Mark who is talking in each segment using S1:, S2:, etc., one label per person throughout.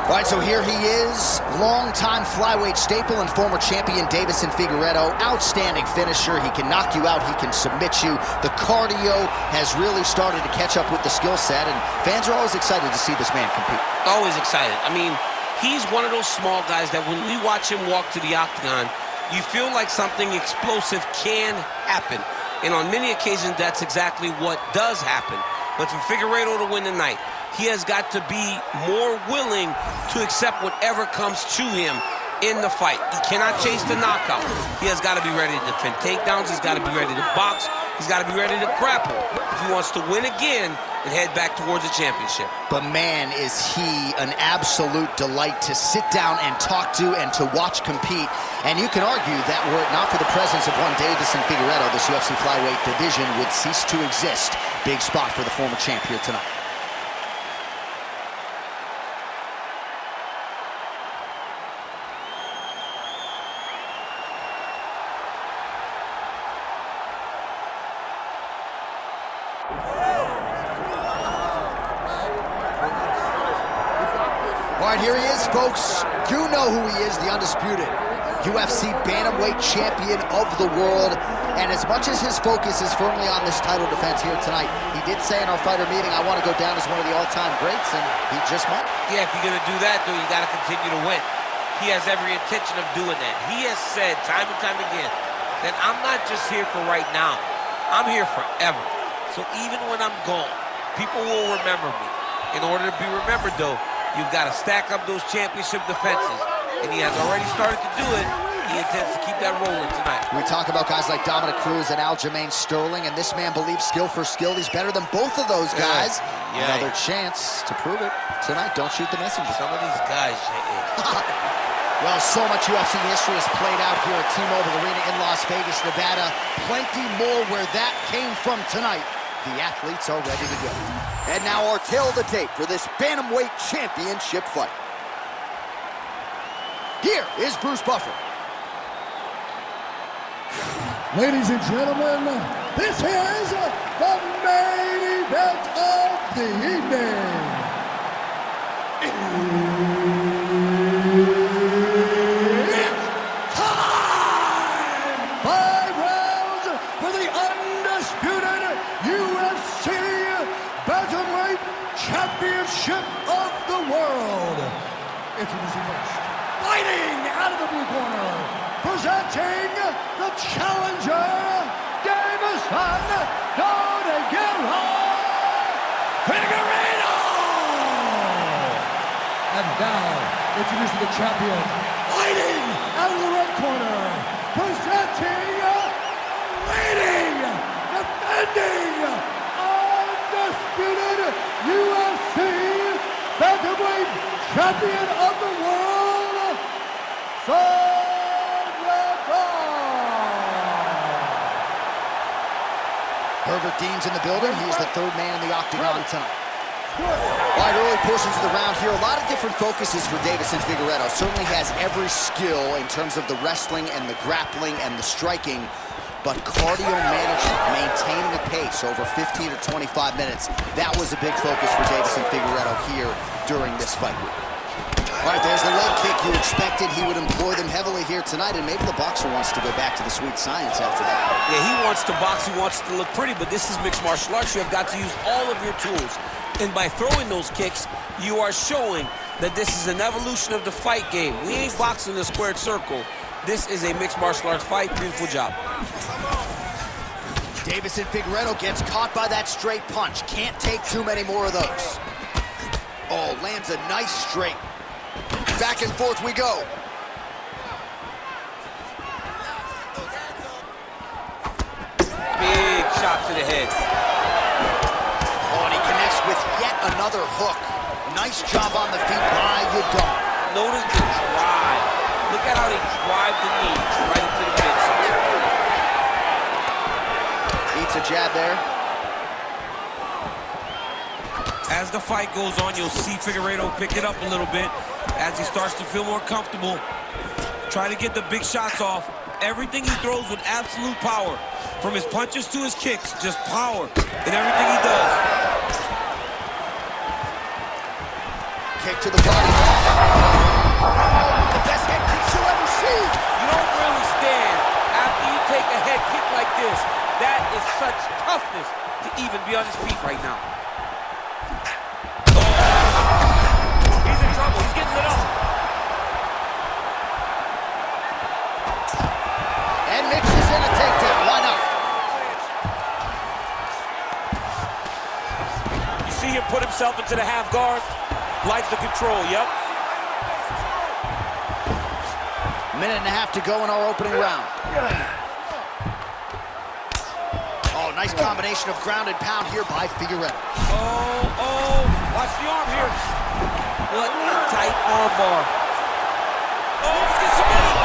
S1: All right, so here he is, longtime flyweight staple and former champion Deiveson Figueiredo. Outstanding finisher. He can knock you out. He can submit you. The cardio has really started to catch up with the skill set, and fans are always excited to see this man compete.
S2: Always excited. I mean, he's one of those small guys that when we watch him walk to the octagon, you feel like something explosive can happen. And on many occasions, that's exactly what does happen. But for Figueiredo to win tonight, he has got to be more willing to accept whatever comes to him in the fight. He cannot chase the knockout. He has got to be ready to defend takedowns. He's got to be ready to box. He's got to be ready to grapple if he wants to win again and head back towards the championship.
S1: But man, is he an absolute delight to sit down and talk to and to watch compete. And you can argue that were it not for the presence of one Deiveson Figueiredo, this UFC flyweight division would cease to exist. Big spot for the former champ here tonight. All right, here he is, folks. You know who he is, the undisputed UFC bantamweight champion of the world. And as much as his focus is firmly on this title defense here tonight, he did say in our fighter meeting, I want to go down as one of the all-time greats, and he just might.
S2: Yeah, if you're going to do that, though, you got to continue to win. He has every intention of doing that. He has said time and time again that I'm not just here for right now. I'm here forever. So even when I'm gone, people will remember me. In order to be remembered, though, you've got to stack up those championship defenses. And he has already started to do it. He intends to keep that rolling tonight.
S1: We talk about guys like Dominic Cruz and Aljamain Sterling, and this man believes skill for skill. He's better than both of those guys.
S2: Yeah.
S1: Another chance to prove it tonight. Don't shoot the messenger.
S2: Some of these guys,
S1: Well, so much UFC history has played out here at T-Mobile Arena in Las Vegas, Nevada. Plenty more where that came from tonight. The athletes are ready to go. And now our tail of the tape for this bantamweight championship fight. Here is Bruce Buffer.
S3: Ladies and gentlemen, this is the main event of the evening. It's time! 5 rounds for the undisputed UFC Bantamweight Championship of the world. Introducing first, fighting out of the blue corner, presenting the challenger, Deiveson Figueiredo. And now, introducing the champion, fighting out of the red corner, presenting, leading, defending, undisputed UFC Bantamweight Champion of the world,
S1: Herbert Dean's in the building. He's the third man in the octagon tonight. All right, early portions of the round here. A lot of different focuses for Deiveson Figueiredo. Certainly has every skill in terms of the wrestling and the grappling and the striking. But cardio management, maintaining a pace over 15 or 25 minutes, that was a big focus for Deiveson Figueiredo here during this fight week. All right, there's the leg kick. You expected he would employ them heavily here tonight, and maybe the boxer wants to go back to the sweet science after that.
S2: Yeah, he wants to box, he wants to look pretty, but this is mixed martial arts. You have got to use all of your tools. And by throwing those kicks, you are showing that this is an evolution of the fight game. We ain't boxing a squared circle. This is a mixed martial arts fight. Beautiful job.
S1: Deiveson Figueiredo gets caught by that straight punch. Can't take too many more of those. Oh, lands a nice straight. Back and forth we go.
S2: Big shot to the head.
S1: Oh, and he connects with yet another hook. Nice job on the feet by Yadong.
S2: Notice the drive. Look at how they drive the knee right into the midsection.
S1: Eats a jab there.
S2: As the fight goes on, you'll see Figueiredo pick it up a little bit as he starts to feel more comfortable. Try to get the big shots off. Everything he throws with absolute power. From his punches to his kicks, just power in everything he does.
S1: Kick to the body.
S2: this. That is such toughness to even be on his feet right now. He's in trouble. He's getting lit up.
S1: And mixes in a takedown. Why not?
S2: You see him put himself into the half guard. Likes the control, yep.
S1: Minute and a half to go in our opening round. Oh, nice combination of ground and pound here by Figueiredo.
S2: Oh, watch the arm here. What a tight arm bar. Oh, he's getting submitted.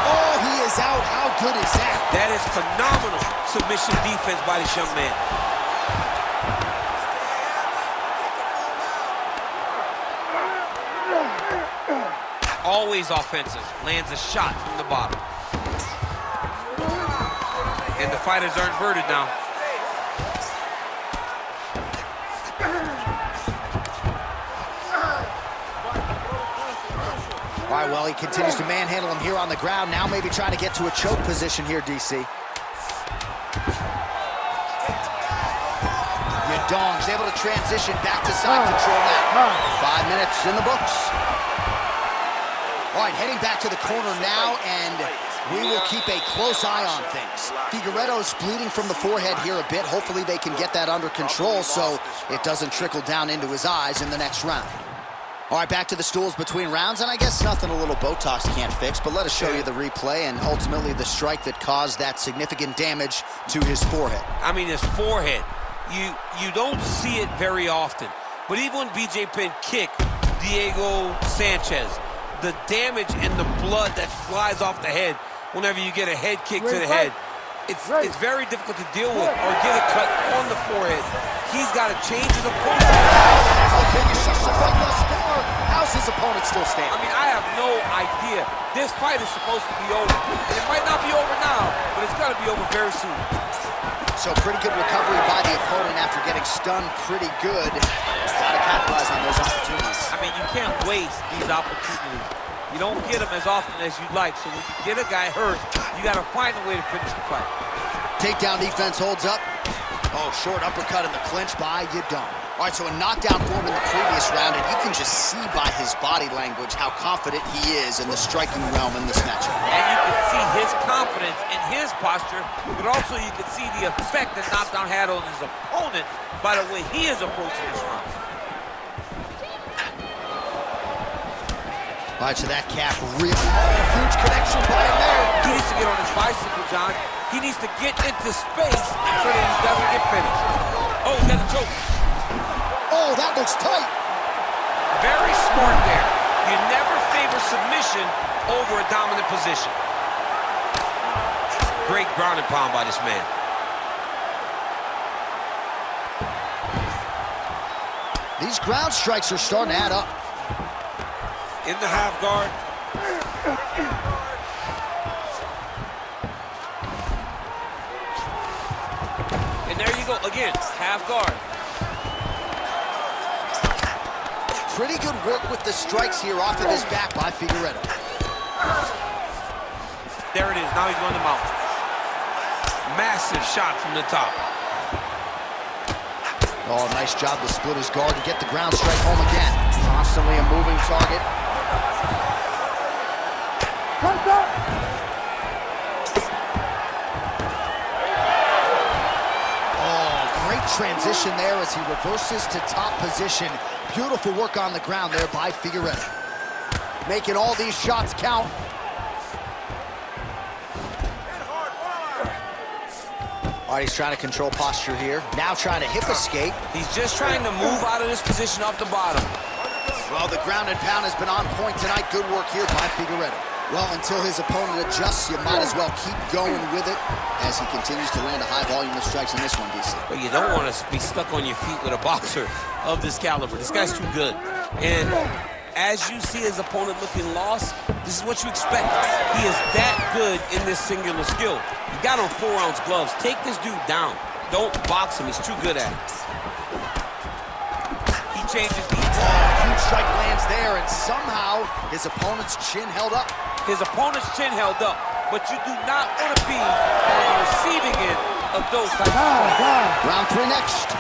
S1: Oh, he is out. How good is that?
S2: That is phenomenal submission defense by this young man. Always offensive. Lands a shot from the bottom. And the fighters are inverted now.
S1: All right, well, he continues to manhandle him here on the ground. Now maybe trying to get to a choke position here, DC. Yadong's able to transition back to side control now. 5 minutes in the books. All right, heading back to the corner now, and we will keep a close eye on things. Figueiredo's bleeding from the forehead here a bit. Hopefully they can get that under control so it doesn't trickle down into his eyes in the next round. All right, back to the stools between rounds, and I guess nothing a little Botox can't fix, but let us show you the replay and ultimately the strike that caused that significant damage to his forehead.
S2: I mean, his forehead. You don't see it very often, but even when BJ Penn kicked Diego Sanchez, the damage and the blood that flies off the head whenever you get a head kick to the head, it's very difficult to deal with or get a cut on the forehead. He's got to change his approach.
S1: How's his opponent still standing?
S2: I mean, I have no idea. This fight is supposed to be over. And it might not be over now, but it's got to be over very soon.
S1: So pretty good recovery by the opponent after getting stunned pretty good. Got to capitalize on those opportunities.
S2: I mean, you can't waste these opportunities. You don't get them as often as you'd like. So when you get a guy hurt, you got to find a way to finish the fight.
S1: Takedown defense holds up. Oh, short uppercut in the clinch by Yadong. All right, so a knockdown for him in the previous round, and you can just see by his body language how confident he is in the striking realm in this matchup.
S2: And you can see his confidence in his posture, but also you can see the effect that knockdown had on his opponent by the way he is approaching this round.
S1: All right, so that calf really huge connection by him there.
S2: He needs to get on his bicycle, John. He needs to get into space so that he doesn't get finished. Oh, he got a choke.
S1: Oh, that looks tight.
S2: Very smart there. You never favor submission over a dominant position. Great ground and pound by this man.
S1: These ground strikes are starting to add up.
S2: In the half guard. And there you go, again, half guard.
S1: Pretty good work with the strikes here off of his back by Figueiredo.
S2: There it is, now he's going to mount. Massive shot from the top.
S1: Oh, nice job to split his guard and get the ground strike home again. Constantly a moving target. Oh, great transition there as he reverses to top position. Beautiful work on the ground there by Figueiredo. Making all these shots count. All right, he's trying to control posture here. Now trying to hip escape.
S2: He's just trying to move out of this position off the bottom.
S1: Well, the ground and pound has been on point tonight. Good work here by Figueiredo. Well, until his opponent adjusts, you might as well keep going with it as he continues to land a high volume of strikes in this one, DC.
S2: But you don't want to be stuck on your feet with a boxer of this caliber. This guy's too good. And as you see his opponent looking lost, this is what you expect. He is that good in this singular skill. You got on 4-ounce gloves. Take this dude down. Don't box him. He's too good at it. He changes the...
S1: Huge strike lands there, and somehow his opponent's chin held up.
S2: His opponent's chin held up. but you do not want to be on the receiving end of those types of things.
S1: Round 3 next.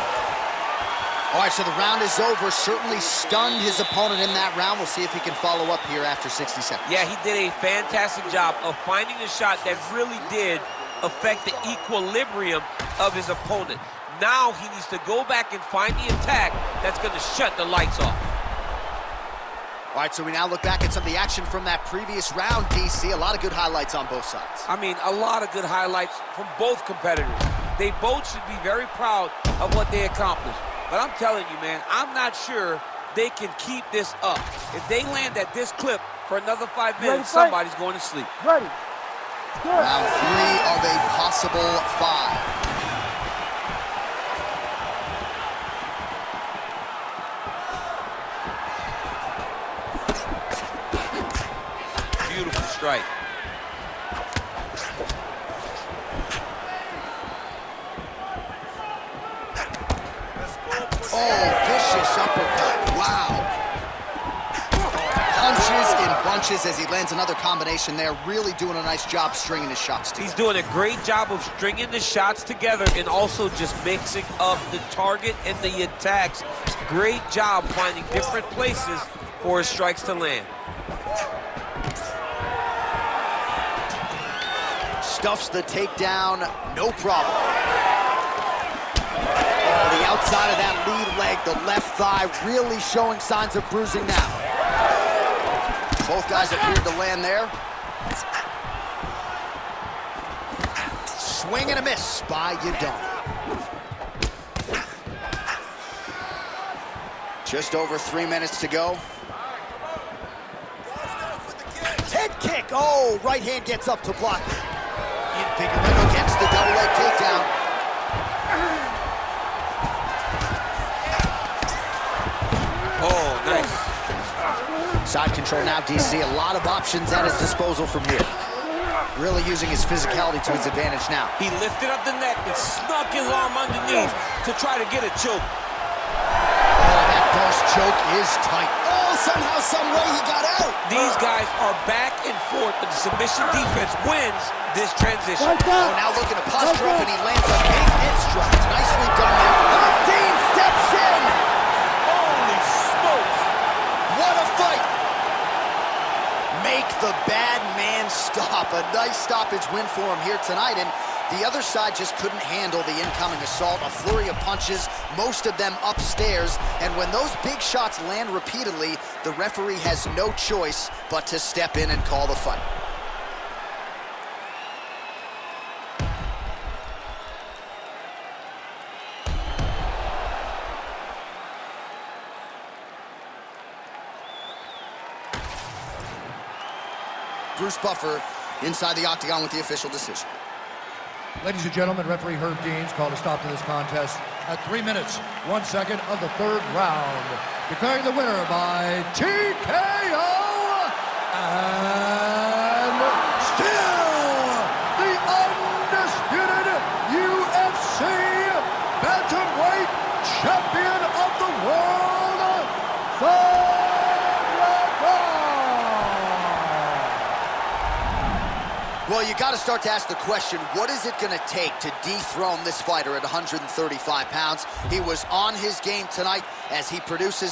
S1: All right, so the round is over. Certainly stunned his opponent in that round. We'll see if he can follow up here after 60 seconds.
S2: Yeah, he did a fantastic job of finding the shot that really did affect the equilibrium of his opponent. Now he needs to go back and find the attack that's going to shut the lights off.
S1: All right, so we now look back at some of the action from that previous round, DC. A lot of good highlights on both sides.
S2: I mean, a lot of good highlights from both competitors. They both should be very proud of what they accomplished. But I'm telling you, man, I'm not sure they can keep this up. If they land at this clip for another 5 minutes, somebody's going to sleep.
S3: Ready.
S1: Round 3 of a possible 5.
S2: Beautiful strike.
S1: Oh, vicious uppercut. Wow. Punches in bunches as he lands another combination there. Really doing a nice job stringing his shots together.
S2: He's doing a great job of stringing the shots together and also just mixing up the target and the attacks. Great job finding different places for his strikes to land.
S1: Stuffs the takedown, no problem. Oh, the outside of that lead leg, the left thigh, really showing signs of bruising now. Both guys appeared to land there. Swing and a miss by Yadong. Just over 3 minutes to go. Head kick, oh, right hand gets up to block it. Figueiredo gets the double leg takedown.
S2: Oh, nice.
S1: Side control now, DC. A lot of options at his disposal from here. Really using his physicality to his advantage now.
S2: He lifted up the neck and snuck his arm underneath to try to get a choke.
S1: Oh, that first choke is tight. Oh, somehow, some way he got out.
S2: These guys are back and forth, but the submission defense wins this transition.
S1: Oh, now looking to posture up, and he lands a big hit strike. Nicely done there. Dean steps in.
S2: Holy smokes.
S1: What a fight. Make the bad man stop. A nice stoppage win for him here tonight, and the other side just couldn't handle the incoming assault. A flurry of punches, most of them upstairs, and when those big shots land repeatedly, the referee has no choice but to step in and call the fight. Bruce Buffer inside the octagon with the official decision.
S3: Ladies and gentlemen, referee Herb Deans called a stop to this contest at 3 minutes, 1 second of the 3rd round, declaring the winner by TKO and still the undisputed UFC bantamweight champion of the world,
S1: Well, you got to start to ask the question, what is it going to take to dethrone this fighter at 135 pounds? He was on his game tonight as he produces